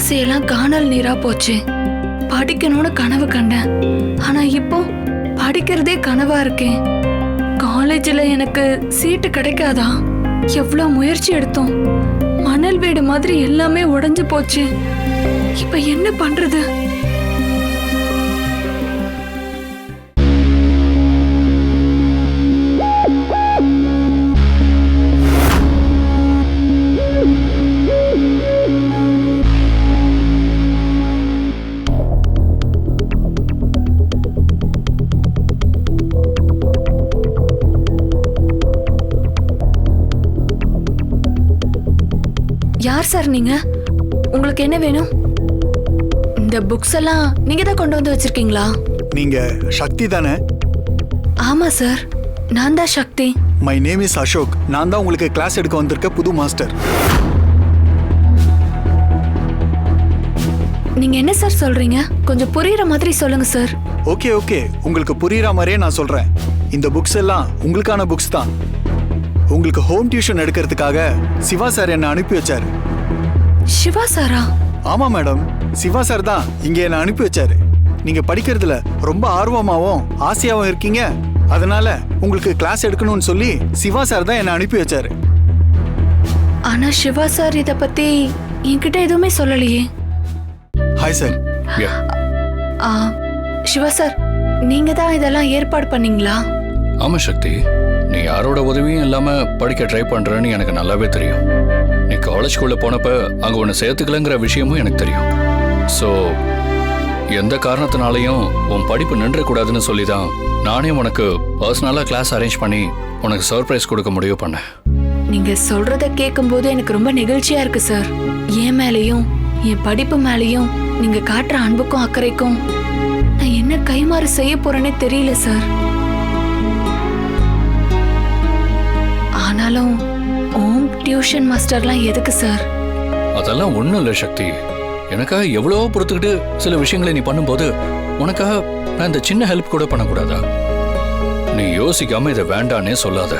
ஆசையெல்லாம் காணல் நீரா போச்சு. படிக்கணும்னு கனவு கண்டேன். ஆனா இப்போ படிக்கிறதே கனவா இருக்கேன். காலேஜ்ல எனக்கு சீட்டு கிடைக்காதா? எவ்வளவு முயற்சி எடுத்தோம். மணல் வீடு மாதிரி எல்லாமே உடைஞ்சு போச்சு. இப்ப என்ன பண்றது? யார் சார் நீங்க? உங்களுக்கு என்ன வேணும்? இந்த புக்ஸ் எல்லாம் நீங்க தான் கொண்டு வந்து வச்சிருக்கீங்களா? நீங்க சக்தி தானே? ஆமா சார், நான் தான் Shakti. My name is Ashok. நான் தான் உங்களுக்கு கிளாஸ் எடுக்க வந்திருக்க புது மாஸ்டர். நீங்க என்ன சார் சொல்றீங்க? கொஞ்சம் புரியுற மாதிரி சொல்லுங்க சார். ஓகே ஓகே, உங்களுக்கு புரியுற மாதிரியே நான் சொல்றேன். இந்த புக்ஸ் எல்லாம் உங்களுக்கான புக்ஸ் தான். உங்களுக்கு ஹோம் டியூஷன் எடுக்கிறதுக்காக சிவா சார் என்ன அனுப்பி வச்சாரு. சிவா சாரா? ஆமா மேடம், சிவா சார் தான் இங்க என்ன அனுப்பி வச்சாரு. நீங்க படிக்கிறதுல ரொம்ப ஆர்வமாவும் ஆசையாவும் இருக்கீங்க. அதனால உங்களுக்கு கிளாஸ் எடுக்கணும்னு சொல்லி சிவா சார் தான் என்ன அனுப்பி வச்சாரு. ஆனா சிவா சார் இத பத்தி என்கிட்ட எதுவுமே சொல்லலையே. Hi sir. சிவா சார், நீங்க தான் இதெல்லாம் ஏற்பாடு பண்ணீங்களா? ஆமா சக்தி, நீ யாரோட உதவியும் இல்லாம படிக்க ட்ரை பண்றன்னு எனக்கு நல்லாவே தெரியும். நீ காலேஜ்குள்ள போனப்ப அங்க ஒன்னு சேர்த்துக்கலங்கிற விஷயமும் எனக்கு தெரியும். ஸோ எந்த காரணத்தினாலையும் உன் படிப்பு நின்றக்கூடாதுன்னு சொல்லி தான் நானே உனக்கு பர்சனலா கிளாஸ் அரேஞ்ச் பண்ணி உனக்கு சர்ப்ரைஸ் கொடுக்க முடிவு பண்ணேன். நீங்க சொல்றத கேட்கும்போது எனக்கு ரொம்ப நெகிழ்ச்சியா இருக்கு சார். என் மேலையும் என் படிப்பு மேலையும் நீங்க காட்டுற அன்புக்கும் அக்கறைக்கும் நான் என்ன கைமாறு செய்ய போறேன்னே தெரியல சார். ஆனாலும் ஹோம் டியூஷன் மாஸ்டர்லாம் எதுக்கு சார்? அதெல்லாம் ஒண்ணும் இல்லை சக்தி. எனக்காக எவ்வளவோ பொறுத்துக்கிட்டு சில விஷயங்களை நீ பண்ணும்போது உனக்காக நான் இந்த சின்ன ஹெல்ப் கூட பண்ணக்கூடாதா? நீ யோசிக்காம இதை வேண்டானே சொல்லாத.